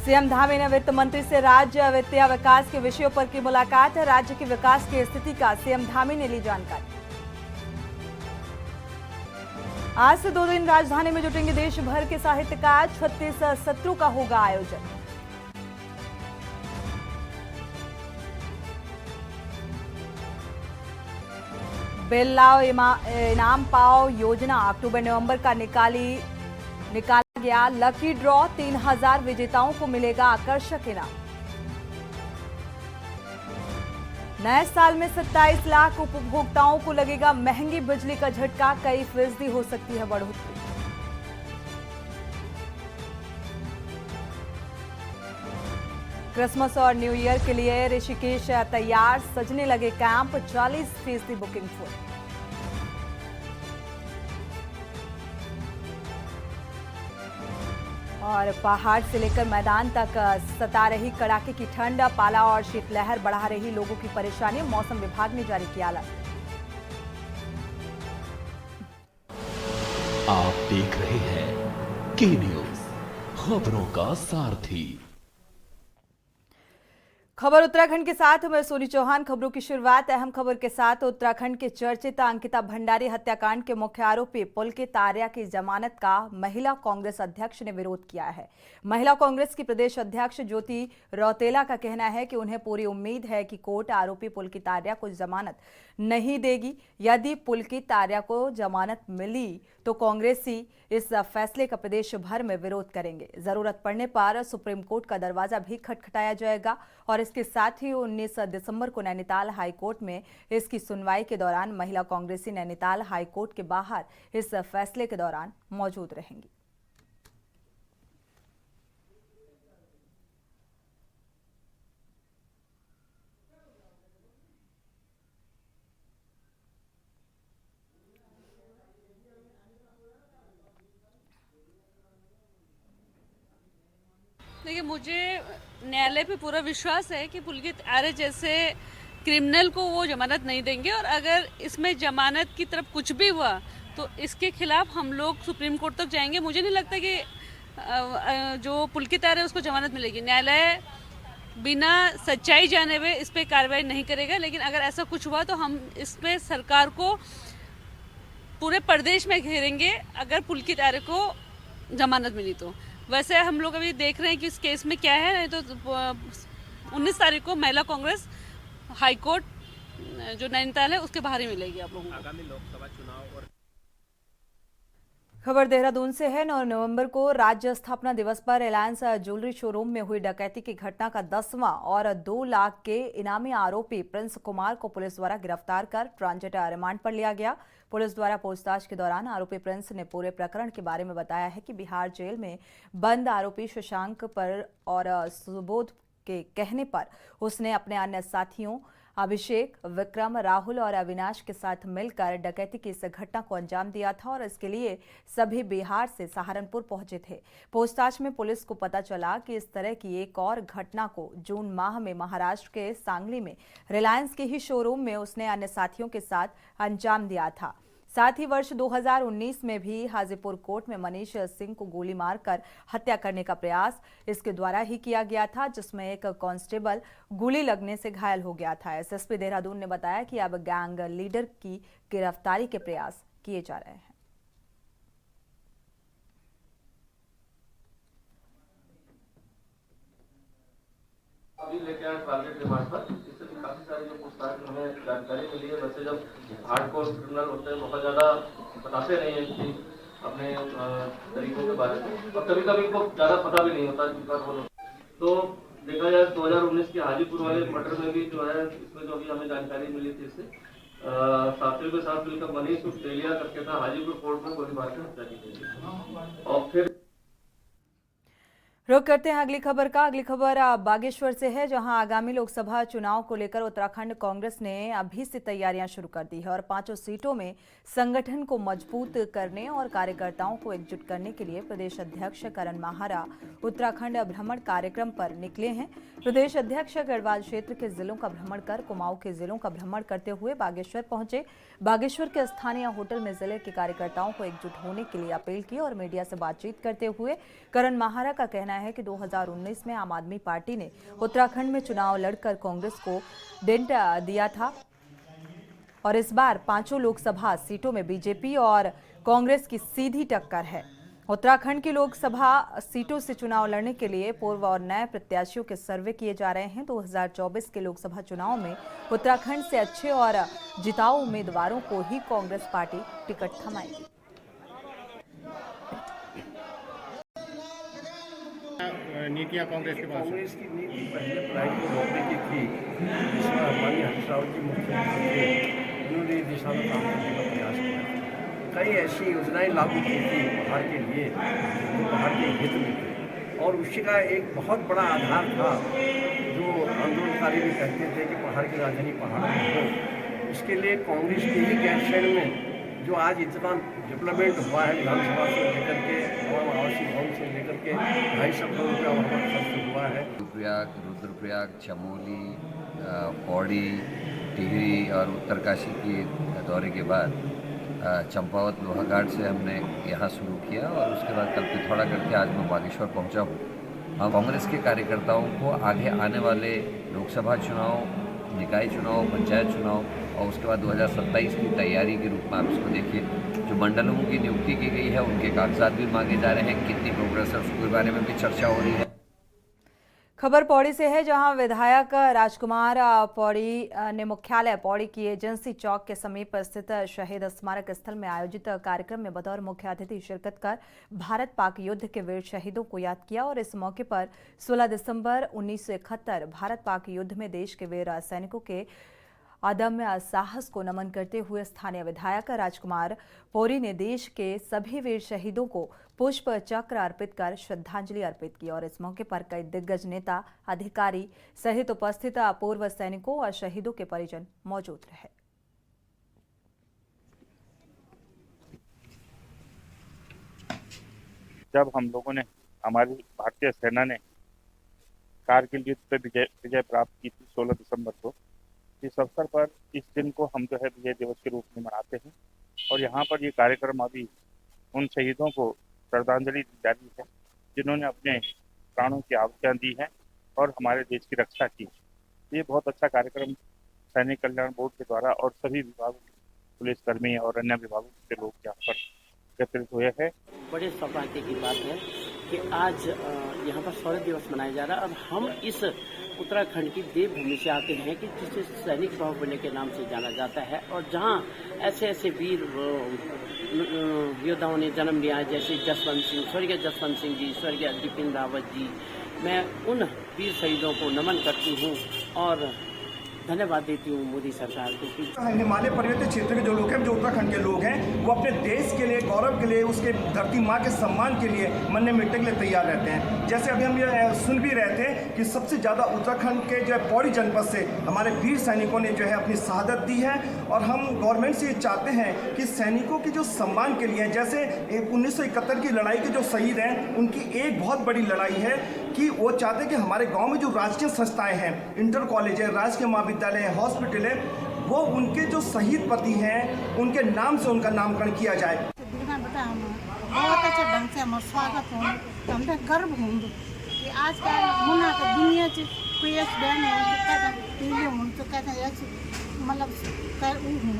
CM Dhami ने वित्त मंत्री से राज्य वित्तीय विकास के विषयों पर की मुलाकात। राज्य की विकास की स्थिति का सीएम धामी ने ली जानकारी। आज से 2 दिन राजधानी में जुटेंगे देश भर के साहित्यकार। 36 सत्रों का होगा आयोजन। बिल लाओ इनाम पाओ योजना अक्टूबर नवंबर का निकाला गया लकी ड्रॉ। 3000 विजेताओं को मिलेगा आकर्षक इनाम। नए साल में 27 लाख उपभोक्ताओं को लगेगा महंगी बिजली का झटका। कई फीसदी हो सकती है बढ़ोतरी। क्रिसमस और न्यू ईयर के लिए ऋषिकेश तैयार। सजने लगे कैंप। 40% booking full. और पहाड़ से लेकर मैदान तक सता रही कड़ाके की ठंड। पाला और शीतलहर बढ़ा रही लोगों की परेशानी। मौसम विभाग ने जारी किया अलर्ट। आप देख रहे हैं के न्यूज, खबरों का सारथी। खबर उत्तराखंड के साथ मैं सोनी चौहान। खबरों की शुरुआत अहम खबर के साथ। उत्तराखंड के चर्चित अंकिता भंडारी हत्याकांड के मुख्य आरोपी पुलकित आर्या की जमानत का महिला कांग्रेस अध्यक्ष ने विरोध किया है। महिला कांग्रेस की प्रदेश अध्यक्ष ज्योति रौतेला का कहना है कि उन्हें पूरी उम्मीद है कि कोर्ट आरोपी पुलकित आर्या को जमानत नहीं देगी। यदि पुलकित आर्या को जमानत मिली तो कांग्रेसी इस फैसले का प्रदेश भर में विरोध करेंगे। जरूरत पड़ने पर सुप्रीम कोर्ट का दरवाजा भी खटखटाया जाएगा। और इसके साथ ही 19 दिसंबर को नैनीताल हाईकोर्ट में इसकी सुनवाई के दौरान महिला कांग्रेसी नैनीताल हाईकोर्ट के बाहर इस फैसले के दौरान मौजूद रहेंगी। देखिए, मुझे न्यायालय पे पूरा विश्वास है कि पुलकित आर्य जैसे क्रिमिनल को वो जमानत नहीं देंगे। और अगर इसमें जमानत की तरफ कुछ भी हुआ तो इसके खिलाफ हम लोग सुप्रीम कोर्ट तक जाएंगे। मुझे नहीं लगता कि जो पुलकित आर्य उसको जमानत मिलेगी। न्यायालय बिना सच्चाई जाने हुए इस पर कार्रवाई नहीं करेगा। लेकिन अगर ऐसा कुछ हुआ तो हम इस पर सरकार को पूरे प्रदेश में घेरेंगे अगर पुलकित आर्य को जमानत मिली तो। वैसे हम लोग अभी देख रहे हैं कि इस केस में क्या है। नहीं तो 19 तारीख को महिला कांग्रेस हाईकोर्ट जो नैनीताल है उसके बाहर ही मिलेगी आप लोगों को। आगामी लोकसभा चुनाव और खबर देहरादून से है। 9 नवंबर को राज्य स्थापना दिवस पर रिलायंस ज्वेलरी शोरूम में हुई डकैती की घटना का 10वां और 2 लाख के इनामी आरोपी प्रिंस कुमार को पुलिस द्वारा गिरफ्तार कर ट्रांजिट रिमांड पर लिया गया। पुलिस द्वारा पूछताछ के दौरान आरोपी प्रिंस ने पूरे प्रकरण के बारे में बताया है कि बिहार जेल में बंद आरोपी शशांक पर और सुबोध के कहने पर उसने अपने अन्य साथियों अभिषेक, विक्रम, राहुल और अविनाश के साथ मिलकर डकैती की इस घटना को अंजाम दिया था। और इसके लिए सभी बिहार से सहारनपुर पहुंचे थे। पूछताछ में पुलिस को पता चला कि इस तरह की एक और घटना को जून माह में महाराष्ट्र के सांगली में रिलायंस के ही शोरूम में उसने अन्य साथियों के साथ अंजाम दिया था। साथ ही वर्ष 2019 में भी हाजीपुर कोर्ट में मनीष सिंह को गोली मारकर हत्या करने का प्रयास इसके द्वारा ही किया गया था, जिसमें एक कांस्टेबल गोली लगने से घायल हो गया था। एसएसपी देहरादून ने बताया कि अब गैंग लीडर की गिरफ्तारी के प्रयास किए जा रहे हैं। अभी लेके आए टारगेट रिमांड पर। इससे काफी सारी जो पूछताछ में हमें जानकारी मिली है। वैसे जब हार्डकोर क्रिमिनल होते हैं बहुत ज्यादा बताते नहीं है कि अपने तरीकों के बारे में, और कभी कभी इनको ज्यादा पता भी नहीं होता तो देखा जाए 2019 के हाजीपुर वाले मर्डर में भी जो है इसमें जो अभी हमें जानकारी मिली थी इससे साथियों के साथ मिलकर मनीष तेलिया करके था हाजीपुर कोर्ट में गोली मार कर हत्या की गई। और फिर रुक करते हैं अगली खबर का। अगली खबर बागेश्वर से है, जहां आगामी लोकसभा चुनाव को लेकर उत्तराखंड कांग्रेस ने अभी से तैयारियां शुरू कर दी है और 5 सीटों में संगठन को मजबूत करने और कार्यकर्ताओं को एकजुट करने के लिए प्रदेश अध्यक्ष करण माहारा उत्तराखंड भ्रमण कार्यक्रम पर निकले हैं। प्रदेश अध्यक्ष गढ़वाल क्षेत्र के जिलों का भ्रमण कर कुमाऊं के जिलों का भ्रमण करते हुए बागेश्वर पहुंचे। बागेश्वर के स्थानीय होटल में जिले के कार्यकर्ताओं को एकजुट होने के लिए अपील की और मीडिया से बातचीत करते हुए करण माहारा का कहना है कि 2019 में आम आदमी पार्टी ने उत्तराखंड में चुनाव लड़कर कांग्रेस को डेंट दिया था और इस बार 5 लोकसभा सीटों में बीजेपी और कांग्रेस की सीधी टक्कर है। उत्तराखंड की लोकसभा सीटों से चुनाव लड़ने के लिए पूर्व और नए प्रत्याशियों के सर्वे किए जा रहे हैं। 2024 के लोकसभा चुनाव में उत्तराखंड से अच्छे और जिताऊ उम्मीदवारों को ही कांग्रेस पार्टी टिकट थमाएगी। नीतियाँ कांग्रेस के पास कांग्रेस की नीति पहले पढ़ाई को रोकने की थी, जिसमें हमारी हरीश रावत जी मुख्यमंत्री थे, उन्होंने दिशा में काम करने का प्रयास किया। कई ऐसी योजनाएं लागू की थी पहाड़ के लिए जो पहाड़ के हित में थे, और उसका एक बहुत बड़ा आधार था जो आंदोलनकारी भी कहते थे कि पहाड़ की राजधानी पहाड़ में हो। इसके लिए कांग्रेस के ही गैरसैंण में जो आज इतना डेवलपमेंट हुआ है, विधानसभा से लेकर के और आवासीय भवन से लेकर के 250 करोड़ रुपया वहाँ पर खर्च हुआ है। रुद्रप्रयाग, चमोली, पौड़ी, टिहरी और उत्तरकाशी की दौरे के बाद चंपावत लोहाघाट से हमने यहाँ शुरू किया और उसके बाद कल पिथौरा करके आज मैं बागेश्वर पहुँचा हूँ। हम कांग्रेस के कार्यकर्ताओं को आगे आने वाले लोकसभा चुनाव, निकाय चुनाव, पंचायत चुनाव और उसके बाद 2027 की तैयारी के रूप में आप इसको देखिए। जो मंडलों की नियुक्ति की गई है उनके कागजात भी मांगे जा रहे हैं, कितनी प्रोग्रेस है उसके बारे में भी चर्चा हो रही है। खबर पौड़ी से है, जहां विधायक राजकुमार पौड़ी ने मुख्यालय पौड़ी की एजेंसी चौक के समीप स्थित शहीद स्मारक स्थल में आयोजित कार्यक्रम में बतौर मुख्य अतिथि शिरकत कर भारत पाक युद्ध के वीर शहीदों को याद किया और इस मौके पर 16 दिसंबर 1971 भारत पाक युद्ध में देश के वीर सैनिकों के अदम्य साहस को नमन करते हुए स्थानीय विधायक राजकुमार पौड़ी ने देश के सभी वीर शहीदों को पुष्प चक्र अर्पित कर श्रद्धांजलि अर्पित की और इस मौके पर कई दिग्गज नेता, अधिकारी सहित उपस्थित पूर्व सैनिकों और शहीदों के परिजन मौजूद रहे। जब हम लोगों ने, हमारी भारतीय सेना ने कारगिल युद्ध पे विजय प्राप्त की थी 16 दिसंबर को, इस अवसर पर इस दिन को हम जो है विजय दिवस के रूप में मनाते हैं और यहाँ पर ये कार्यक्रम अभी उन शहीदों को श्रद्धांजलि दी जा रही है जिन्होंने अपने प्राणों की आहुतियाँ दी हैं और हमारे देश की रक्षा की। ये बहुत अच्छा कार्यक्रम सैनिक कल्याण बोर्ड के द्वारा और सभी विभागों, पुलिसकर्मी और अन्य विभागों के लोग यहाँ पर एकत्रित हुए हैं। बड़े सौभाग्य की बात है कि आज यहाँ पर शौर्य दिवस मनाया जा रहा है और हम इस उत्तराखंड की देवभूमि से आते हैं कि जिसे सैनिक बाहुबली के नाम से जाना जाता है और जहाँ ऐसे ऐसे वीर योद्धाओं ने जन्म लिया है, जैसे जसवंत सिंह, स्वर्गीय जसवंत सिंह जी, स्वर्गीय बिपिन रावत जी। मैं उन वीर शहीदों को नमन करती हूँ और धन्यवाद देती हूँ मोदी सरकार को। हिमालय पर्वतीय क्षेत्र के जो लोग हैं, जो उत्तराखंड के लोग हैं, वो अपने देश के लिए, गौरव के लिए, उसके धरती माँ के सम्मान के लिए मरने मिटने के लिए तैयार रहते हैं। जैसे अभी हम ये सुन भी रहे थे कि सबसे ज़्यादा उत्तराखंड के जो है पौड़ी जनपद से हमारे वीर सैनिकों ने जो है अपनी शहादत दी है और हम गवर्नमेंट से ये चाहते हैं कि सैनिकों के जो सम्मान के लिए, जैसे 1971 की लड़ाई के जो शहीद हैं, उनकी एक बहुत बड़ी लड़ाई है कि वो चाहते हैं कि हमारे गाँव में जो राजकीय संस्थाएँ हैं, इंटर कॉलेज है, राजकीय महाविद्यालय है, हॉस्पिटल है, वो उनके जो शहीद पति हैं उनके नाम से उनका नामकरण किया जाए। बहुत अच्छे ढंग से हमारा स्वागत हो, हमने गर्व होंगे कि आज का मुना का दुनिया से कोई एक बहन हो तो कहते हैं मतलब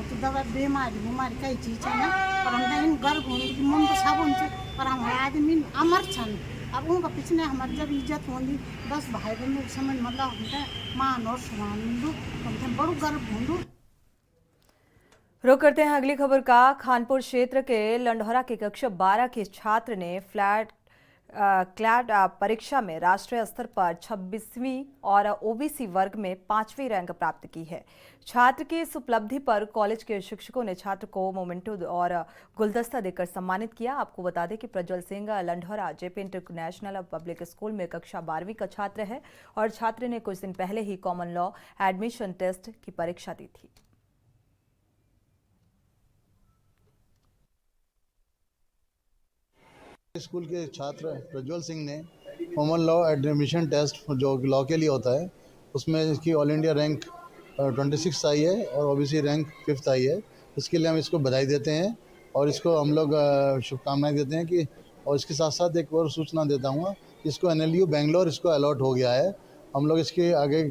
तो दवा बीमारी कई चीज़ है ना, और हमने इन गर्व होंगे कि मन तो सब उनसे और हमारे आदमी अमर छन। अब उनका पिछले हमारी जब इज्जत होंगी 10 भाई बहनों के समझ मतलब हमने मान और सम्मान मिलू, हमने बड़ो गर्व होंगे। रुक करते हैं अगली खबर का। खानपुर क्षेत्र के लंढौरा के कक्षा 12 के छात्र ने क्लैट परीक्षा में राष्ट्रीय स्तर पर 26वीं और ओबीसी वर्ग में 5वीं रैंक प्राप्त की है। छात्र की इस उपलब्धि पर कॉलेज के शिक्षकों ने छात्र को मोमेंटो और गुलदस्ता देकर सम्मानित किया। आपको बता दें कि Prajwal Singh Landhaura JP international public school में कक्षा 12वीं का छात्र है और छात्र ने कुछ दिन पहले ही कॉमन लॉ एडमिशन टेस्ट की परीक्षा दी थी। स्कूल के छात्र प्रज्वल सिंह ने कॉमन लॉ एडमिशन टेस्ट जो लॉ के लिए होता है उसमें इसकी ऑल इंडिया रैंक 26 आई है और ओबीसी रैंक 5th आई है। इसके लिए हम इसको बधाई देते हैं और इसको हम लोग शुभकामनाएं देते हैं कि और इसके साथ साथ एक और सूचना देता हूँ, इसको NLU बेंगलोर इसको अलॉट हो गया है। हम लोग इसके आगे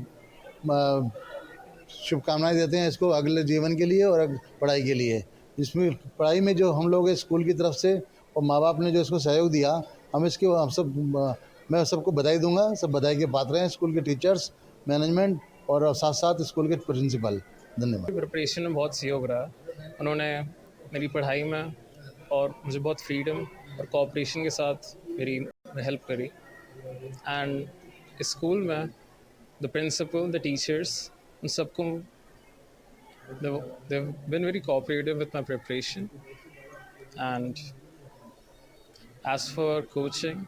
शुभकामनाएं देते हैं इसको अगले जीवन के लिए और पढ़ाई के लिए। इसमें पढ़ाई में जो हम लोग स्कूल की तरफ से और माँ बाप ने जो इसको सहयोग दिया, मैं सबको बधाई दूंगा। सब बधाई के पात्र हैं, स्कूल के टीचर्स, मैनेजमेंट और साथ साथ स्कूल के प्रिंसिपल। धन्यवाद। प्रिपरेशन में बहुत सहयोग रहा, उन्होंने मेरी पढ़ाई में और मुझे बहुत फ्रीडम और कोऑपरेशन के साथ मेरी हेल्प करी। एंड स्कूल में द प्रिंसिपल, द टीचर्स, उन सबको they've been very cooperative with my preparation. And as for coaching,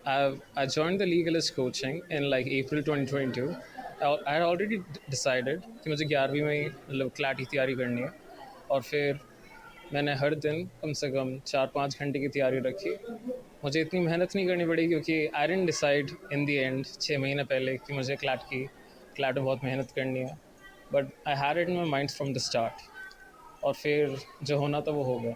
I joined the legalist coaching in like April 2022. I had already decided कि मुझे 11वीं में मतलब क्लैट की तैयारी करनी है, और फिर मैंने हर दिन कम से कम 4-5 घंटे की तैयारी रखी। मुझे इतनी मेहनत नहीं करनी पड़ी क्योंकि I didn't decide in the end 6 महीने पहले कि मुझे क्लैट में बहुत मेहनत करनी है, but I had it in my mind from the start, और फिर जो होना था वो हो गया।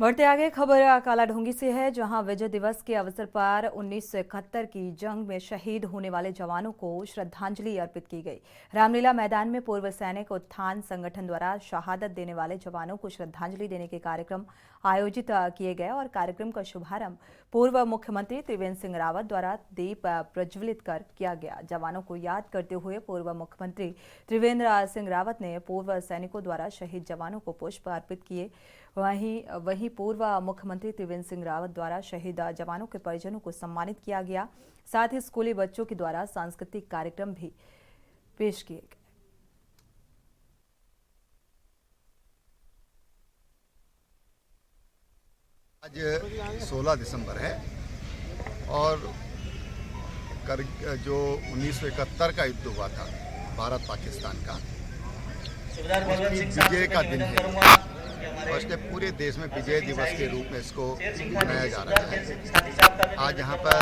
बढ़ते आगे खबर कालाढूंगी से है, जहां विजय दिवस के अवसर पर 1971 की जंग में शहीद होने वाले जवानों को श्रद्धांजलि अर्पित की गई। रामलीला मैदान में पूर्व सैनिक उत्थान संगठन द्वारा शहादत देने वाले जवानों को श्रद्धांजलि देने के कार्यक्रम आयोजित किए गए और कार्यक्रम का शुभारंभ पूर्व मुख्यमंत्री त्रिवेंद्र सिंह रावत द्वारा दीप प्रज्वलित कर किया गया। जवानों को याद करते हुए पूर्व मुख्यमंत्री त्रिवेंद्र सिंह रावत ने पूर्व सैनिकों द्वारा शहीद जवानों को पुष्प अर्पित किए। वहीं पूर्व मुख्यमंत्री त्रिवेंद्र सिंह रावत द्वारा शहीद जवानों के परिजनों को सम्मानित किया गया। साथ ही स्कूली बच्चों के द्वारा सांस्कृतिक कार्यक्रम भी पेश किए गए। आज 16 दिसंबर है और जो 1971 का युद्ध हुआ था भारत पाकिस्तान का, उसकी विजय का दिन है और इसके पूरे देश में विजय दिवस के रूप में इसको मनाया जा रहा है। आज यहाँ पर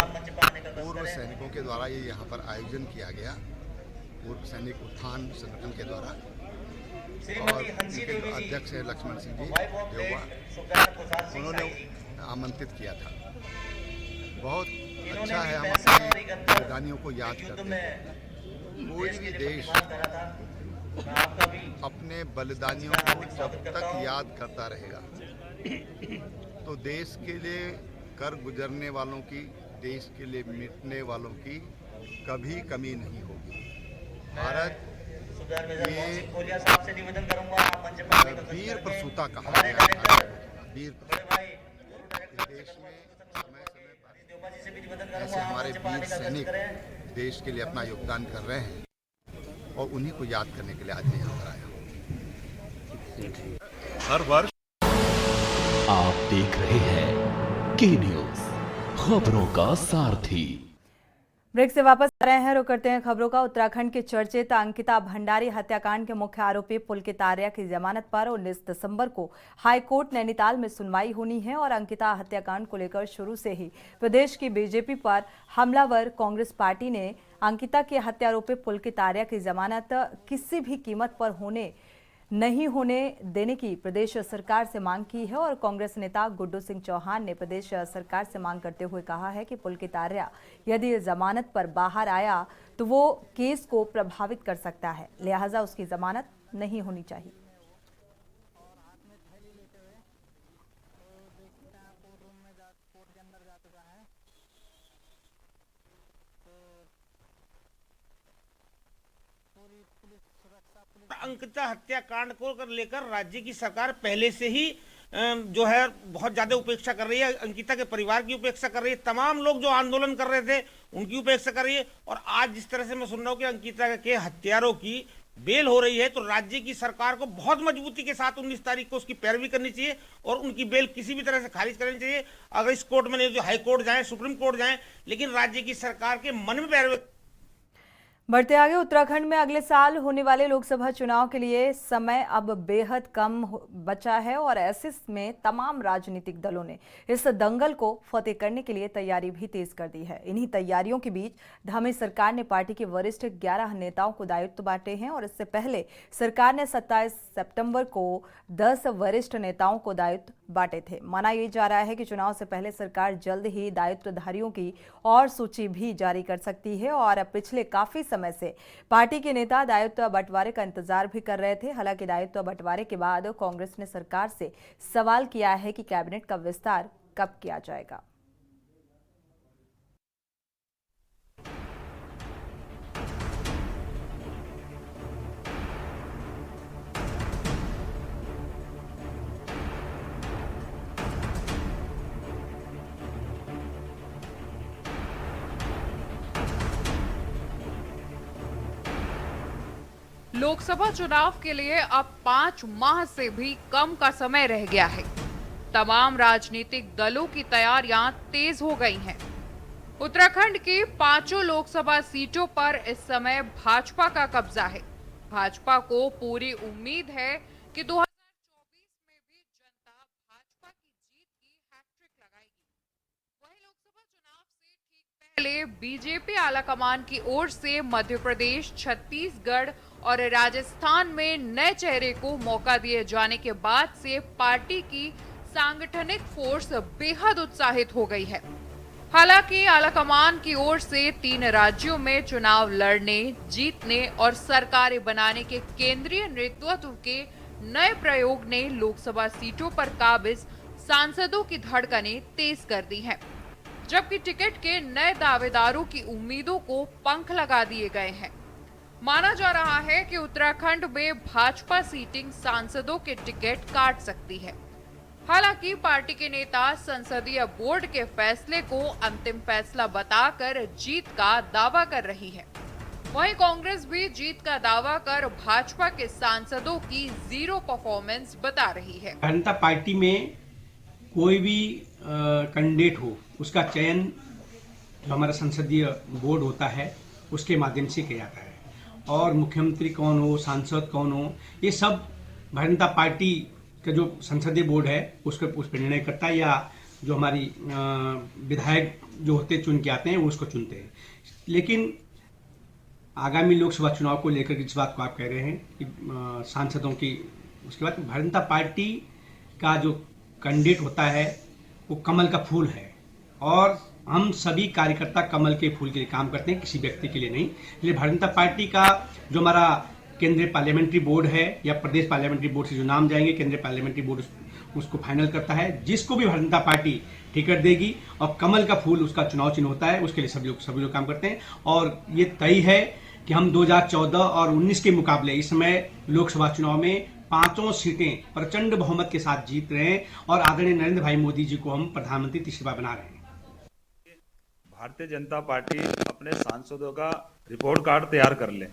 पूर्व सैनिकों के द्वारा ये यहाँ पर आयोजन किया गया, पूर्व सैनिक उत्थान संगठन के द्वारा, और इनके जो अध्यक्ष है लक्ष्मण सिंह जी देववा, उन्होंने आमंत्रित किया था। बहुत अच्छा है, हम अपने बलिदानियों को याद करते हैं। कोई भी देश अपने बलिदानियों को जब तक याद करता रहेगा तो देश के लिए कर गुजरने वालों की, देश के लिए मिटने वालों की कभी कमी नहीं होगी। भारत ये वीर प्रसूता कहा गया है। वीर देश में समय पर ऐसे हमारे वीर सैनिक देश के लिए अपना योगदान कर रहे हैं और उन्हीं को याद करने के लिए आज मैं यहाँ पर आया हूँ। हर वर्ष आप देख रहे हैं के न्यूज़, खबरों का सारथी। ब्रेक से वापस आ रहे हैं, रुक करते हैं खबरों का। उत्तराखंड के चर्चित अंकिता भंडारी हत्याकांड के मुख्य आरोपी पुलकित आर्या की जमानत पर 19 दिसंबर को हाईकोर्ट नैनीताल में सुनवाई होनी है और अंकिता हत्याकांड को लेकर शुरू से ही प्रदेश की बीजेपी पर हमलावर कांग्रेस पार्टी ने अंकिता के हत्यारोपी पुलकित आर्या की जमानत किसी भी कीमत पर नहीं होने देने की प्रदेश सरकार से मांग की है और कांग्रेस नेता गुड्डू सिंह चौहान ने प्रदेश सरकार से मांग करते हुए कहा है कि पुलकित आर्या यदि जमानत पर बाहर आया तो वो केस को प्रभावित कर सकता है, लिहाजा उसकी जमानत नहीं होनी चाहिए। अंकिता हत्याकांड को लेकर राज्य की सरकार पहले से ही जो है बहुत ज्यादा उपेक्षा कर रही है। अंकिता के परिवार की उपेक्षा कर रही है, तमाम लोग जो आंदोलन कर रहे थे उनकी उपेक्षा कर रही है। और आज जिस तरह से मैं सुन रहा हूँ कि अंकिता के हत्यारों की बेल हो रही है, तो राज्य की सरकार को बहुत मजबूती के साथ 19 तारीख को उसकी पैरवी करनी चाहिए और उनकी बेल किसी भी तरह से खारिज करनी चाहिए। अगर इस कोर्ट में नहीं, जो हाई कोर्ट जाए, सुप्रीम कोर्ट जाए, लेकिन राज्य की सरकार के मन में पैरवी। बढ़ते आगे, उत्तराखंड में अगले साल होने वाले लोकसभा चुनाव के लिए समय अब बेहद कम बचा है और ऐसे में तमाम राजनीतिक दलों ने इस दंगल को फतेह करने के लिए तैयारी भी तेज कर दी है। इन्हीं तैयारियों के बीच धामी सरकार ने पार्टी के वरिष्ठ 11 नेताओं को दायित्व बांटे हैं और इससे पहले सरकार ने 27 सितंबर को 10 वरिष्ठ नेताओं को दायित्व बांटे थे। माना यह जा रहा है कि चुनाव से पहले सरकार जल्द ही दायित्वधारियों की और सूची भी जारी कर सकती है और पिछले काफी समय से पार्टी के नेता दायित्व बंटवारे का इंतजार भी कर रहे थे। हालांकि दायित्व बंटवारे के बाद कांग्रेस ने सरकार से सवाल किया है कि कैबिनेट का विस्तार कब किया जाएगा। लोकसभा चुनाव के लिए अब 5 माह से भी कम का समय रह गया है। तमाम राजनीतिक दलों की तैयारियां तेज हो गई हैं। उत्तराखंड की 5 लोकसभा सीटों पर इस समय भाजपा का कब्जा है। भाजपा को पूरी उम्मीद है कि 2024 में भी जनता भाजपा की जीत की हैट्रिक लगाएगी। वहीं लोकसभा चुनाव से ठीक पहले बीजेपी आलाकमान की ओर से मध्य प्रदेश, छत्तीसगढ़ और राजस्थान में नए चेहरे को मौका दिए जाने के बाद से पार्टी की सांगठनिक फोर्स बेहद उत्साहित हो गई है। हालांकि आलाकमान की ओर से 3 राज्यों में चुनाव लड़ने, जीतने और सरकारें बनाने के केंद्रीय नेतृत्व के नए प्रयोग ने लोकसभा सीटों पर काबिज सांसदों की धड़कनें तेज कर दी हैं, जबकि टिकट के नए दावेदारों की उम्मीदों को पंख लगा दिए गए हैं। माना जा रहा है कि उत्तराखंड में भाजपा सीटिंग सांसदों के टिकट काट सकती है। हालांकि पार्टी के नेता संसदीय बोर्ड के फैसले को अंतिम फैसला बताकर जीत का दावा कर रही है। वहीं कांग्रेस भी जीत का दावा कर भाजपा के सांसदों की जीरो परफॉर्मेंस बता रही है। जनता पार्टी में कोई भी कैंडिडेट हो, उसका चयन जो हमारा संसदीय बोर्ड होता है उसके माध्यम से किया जाता है, और मुख्यमंत्री कौन हो, सांसद कौन हो, ये सब भारतीय जनता पार्टी का जो संसदीय बोर्ड है उस पर निर्णय करता है, या जो हमारी विधायक जो होते चुन के आते हैं वो उसको चुनते हैं। लेकिन आगामी लोकसभा चुनाव को लेकर जिस बात को आप कह रहे हैं कि सांसदों की, उसके बाद भारतीय जनता पार्टी का जो कैंडिडेट होता है वो कमल का फूल है, और हम सभी कार्यकर्ता कमल के फूल के लिए काम करते हैं, किसी व्यक्ति के लिए नहीं। इसलिए भारतीय जनता पार्टी का जो हमारा केंद्रीय पार्लियामेंट्री बोर्ड है या प्रदेश पार्लियामेंट्री बोर्ड से जो नाम जाएंगे, केंद्रीय पार्लियामेंट्री बोर्ड उसको फाइनल करता है। जिसको भी भारतीय जनता पार्टी टिकट देगी और कमल का फूल उसका चुनाव चिन्ह होता है, उसके लिए सभी लोग काम करते हैं। और ये तय है कि हम 2014 और 19 के मुकाबले इस समय लोकसभा चुनाव में 5 सीटें प्रचंड बहुमत के साथ जीत रहे हैं, और आदरणीय नरेंद्र भाई मोदी जी को हम प्रधानमंत्री तीसरी बार बना रहे हैं। भारतीय जनता पार्टी अपने सांसदों का रिपोर्ट कार्ड तैयार कर ले,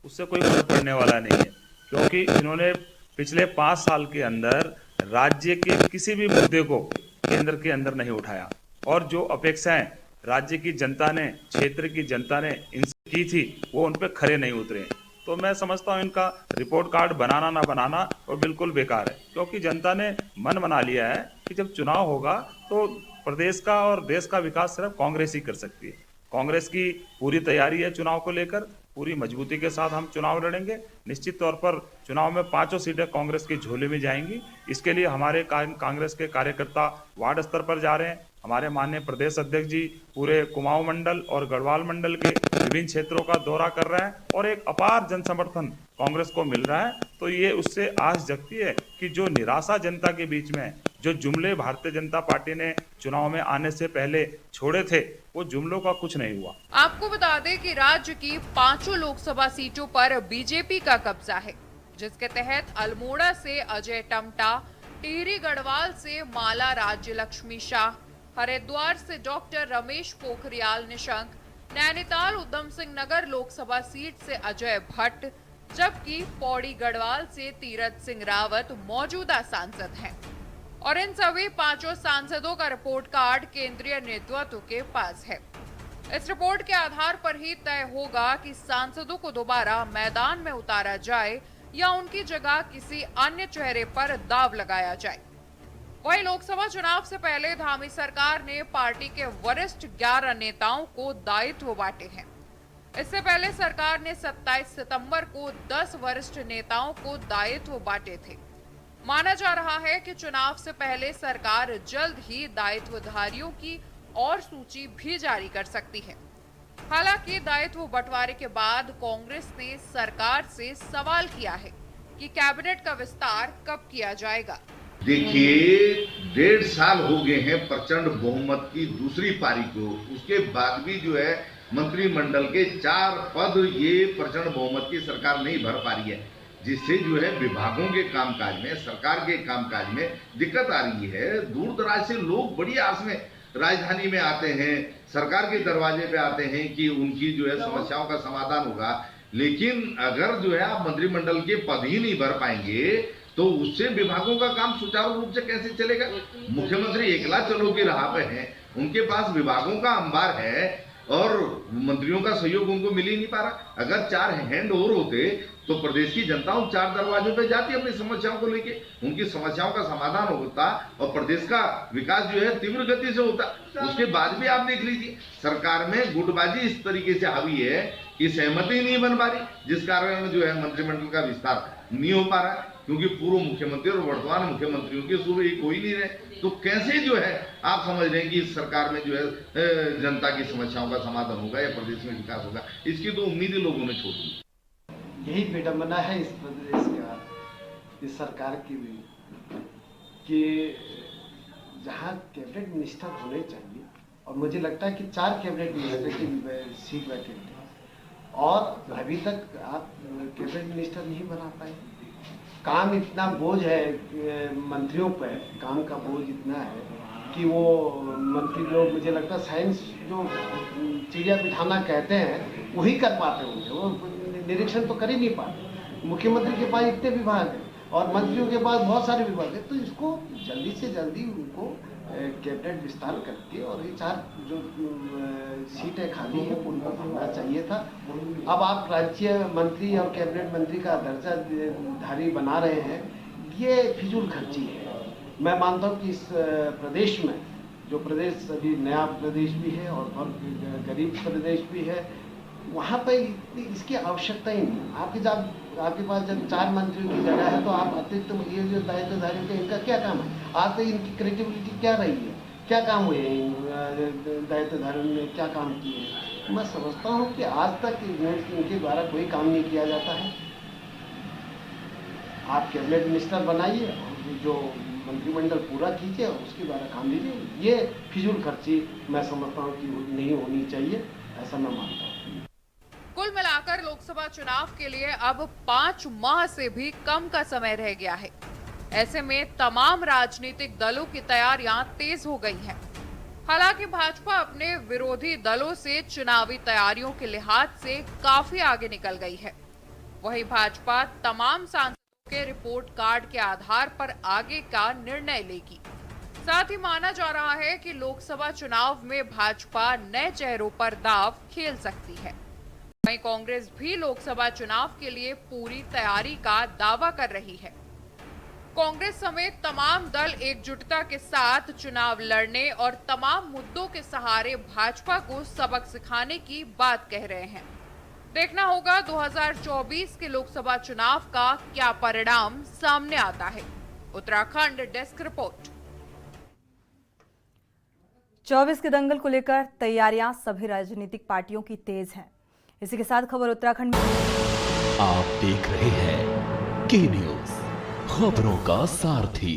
उससे कोई फर्क पड़ने वाला नहीं है, क्योंकि इन्होंने पिछले 5 साल के अंदर राज्य के किसी भी मुद्दे को केंद्र के अंदर नहीं उठाया, और जो अपेक्षाएं राज्य की जनता ने, क्षेत्र की जनता ने इनसे की थी वो उन पर खरे नहीं उतरे। तो मैं समझता हूं इनका रिपोर्ट कार्ड बनाना ना बनाना वो बिल्कुल बेकार है, क्योंकि जनता ने मन बना लिया है कि जब चुनाव होगा तो प्रदेश का और देश का विकास सिर्फ कांग्रेस ही कर सकती है। कांग्रेस की पूरी तैयारी है चुनाव को लेकर, पूरी मजबूती के साथ हम चुनाव लड़ेंगे। निश्चित तौर पर चुनाव में 5 सीटें कांग्रेस की झोली में जाएंगी। इसके लिए हमारे कांग्रेस के कार्यकर्ता वार्ड स्तर पर जा रहे हैं। हमारे माननीय प्रदेश अध्यक्ष जी पूरे कुमाऊं मंडल और गढ़वाल मंडल के विभिन्न क्षेत्रों का दौरा कर रहे हैं, और एक अपार जन समर्थन कांग्रेस को मिल रहा है। तो ये उससे आस जगती है कि जो निराशा जनता के बीच में, जो जुमले भारतीय जनता पार्टी ने चुनाव में आने से पहले छोड़े थे, वो जुमलों का कुछ नहीं हुआ। आपको बता दें कि राज्य की 5 लोकसभा सीटों पर बीजेपी का कब्जा है, जिसके तहत अल्मोड़ा से अजय टमटा, टिहरी गढ़वाल से माला राज्य लक्ष्मी शाह, हरिद्वार से डॉक्टर रमेश पोखरियाल निशंक, नैनीताल उधम सिंह नगर लोकसभा सीट से अजय भट्ट, जबकि पौड़ी गढ़वाल से तीरथ सिंह रावत मौजूदा सांसद हैं। और इन सभी 5 सांसदों का रिपोर्ट कार्ड केंद्रीय नेतृत्व के पास है। इस रिपोर्ट के आधार पर ही तय होगा कि सांसदों को दोबारा मैदान में उतारा जाए या उनकी जगह किसी अन्य चेहरे पर दाव लगाया जाए। वहीं लोकसभा चुनाव से पहले धामी सरकार ने पार्टी के वरिष्ठ 11 नेताओं को दायित्व बांटे हैं। इससे पहले सरकार ने 27 सितंबर को 10 वरिष्ठ नेताओं को दायित्व बांटे थे। माना जा रहा है कि चुनाव से पहले सरकार जल्द ही दायित्वधारियों की और सूची भी जारी कर सकती है। हालांकि दायित्व बंटवारे के बाद कांग्रेस ने सरकार से सवाल किया है कि कैबिनेट का विस्तार कब किया जाएगा। देखिए, 1.5 साल हो गए हैं प्रचंड बहुमत की दूसरी पारी को, उसके बाद भी जो है मंत्रिमंडल के 4 पद ये प्रचंड बहुमत की सरकार नहीं भर पा रही है, जिससे जो है विभागों के कामकाज में, सरकार के कामकाज में दिक्कत आ रही है। दूर दराज से लोग बड़ी आस में राजधानी में आते हैं, सरकार के दरवाजे पे आते हैं कि उनकी जो है समस्याओं का समाधान होगा। लेकिन अगर जो है आप मंत्रिमंडल के पद ही नहीं भर पाएंगे तो उससे विभागों का काम सुचारू रूप से कैसे चलेगा। मुख्यमंत्री एकला चलो की राह पे हैं, उनके पास विभागों का अंबार है और मंत्रियों का सहयोग उनको मिल ही नहीं पा रहा। अगर 4 हैंड और होते तो प्रदेश की जनता उन 4 दरवाजों पे जाती अपनी समस्याओं को लेके, उनकी समस्याओं का समाधान होता और प्रदेश का विकास जो है तीव्र गति से होता। उसके बाद भी आप देख लीजिए सरकार में गुटबाजी इस तरीके से हावी है कि सहमति नहीं बन पा रही, जिस कारण जो है मंत्रिमंडल का विस्तार नहीं हो पा रहा है, क्योंकि पूर्व मुख्यमंत्री और वर्तमान मुख्यमंत्रियों के सुर एक हो ही नहीं रहे। तो कैसे जो है आप समझ रहे हैं कि इस सरकार में जो है जनता की समस्याओं का समाधान होगा या प्रदेश में विकास होगा, इसकी तो उम्मीद ही लोगों ने छोड़ दी। यही विडम्बना है इस प्रदेश का, इस सरकार की भी, कि जहाँ कैबिनेट मिनिस्टर होने चाहिए और मुझे लगता है कि 4 कैबिनेट मिनिस्टर की सीट वैकेंट है और अभी तक आप कैबिनेट मिनिस्टर नहीं बना पाए। काम इतना बोझ है मंत्रियों पर, काम का बोझ इतना है कि वो मंत्री लोग, मुझे लगता है साइंस जो चिड़िया बिठाना कहते हैं वही कर पाते होंगे, वो निरीक्षण तो कर ही नहीं पाते। मुख्यमंत्री के पास इतने विभाग हैं और मंत्रियों के पास बहुत सारे विभाग हैं, तो इसको जल्दी से जल्दी उनको कैबिनेट विस्तार करके और ये 4 जो सीटें खाली हैं उनको भरना चाहिए था। अब आप राज्य मंत्री और कैबिनेट मंत्री का दर्जा धारी बना रहे हैं, ये फिजूल खर्ची है। मैं मानता हूँ कि इस प्रदेश में, जो प्रदेश अभी नया प्रदेश भी है और बहुत गरीब प्रदेश भी है, वहाँ पर इसकी आवश्यकता ही नहीं। आपके पास जब 4 मंत्रियों की जगह है तो आप अतिरिक्त ये जो दायित्वधारी हैं इनका क्या काम है? आज तक इनकी क्रिएटिविटी क्या रही है, क्या काम हुए हैं दायित्वधारियों ने, क्या काम किए हैं? मैं समझता हूँ कि आज तक इनके द्वारा कोई काम नहीं किया जाता है। आप कैबिनेट मिनिस्टर बनाइए और जो मंत्रिमंडल पूरा कीजिए और उसके द्वारा काम लीजिए। ये फिजूल खर्ची मैं समझता हूँ कि नहीं होनी चाहिए, ऐसा मैं मानता हूँ। कुल मिलाकर लोकसभा चुनाव के लिए अब 5 माह से भी कम का समय रह गया है। ऐसे में तमाम राजनीतिक दलों की तैयारियां तेज हो गई हैं। हालांकि भाजपा अपने विरोधी दलों से चुनावी तैयारियों के लिहाज से काफी आगे निकल गई है। वहीं भाजपा तमाम सांसदों के रिपोर्ट कार्ड के आधार पर आगे का निर्णय लेगी। साथ ही माना जा रहा है कि लोकसभा चुनाव में भाजपा नए चेहरों पर दांव खेल सकती है। वहीं कांग्रेस भी लोकसभा चुनाव के लिए पूरी तैयारी का दावा कर रही है। कांग्रेस समेत तमाम दल एकजुटता के साथ चुनाव लड़ने और तमाम मुद्दों के सहारे भाजपा को सबक सिखाने की बात कह रहे हैं। देखना होगा 2024 के लोकसभा चुनाव का क्या परिणाम सामने आता है। Uttarakhand desk report. 24 के दंगल को लेकर तैयारियां सभी राजनीतिक पार्टियों की तेज हैं। इसी के साथ खबर उत्तराखंड में। आप देख रहे हैं के न्यूज़, खबरों का सारथी।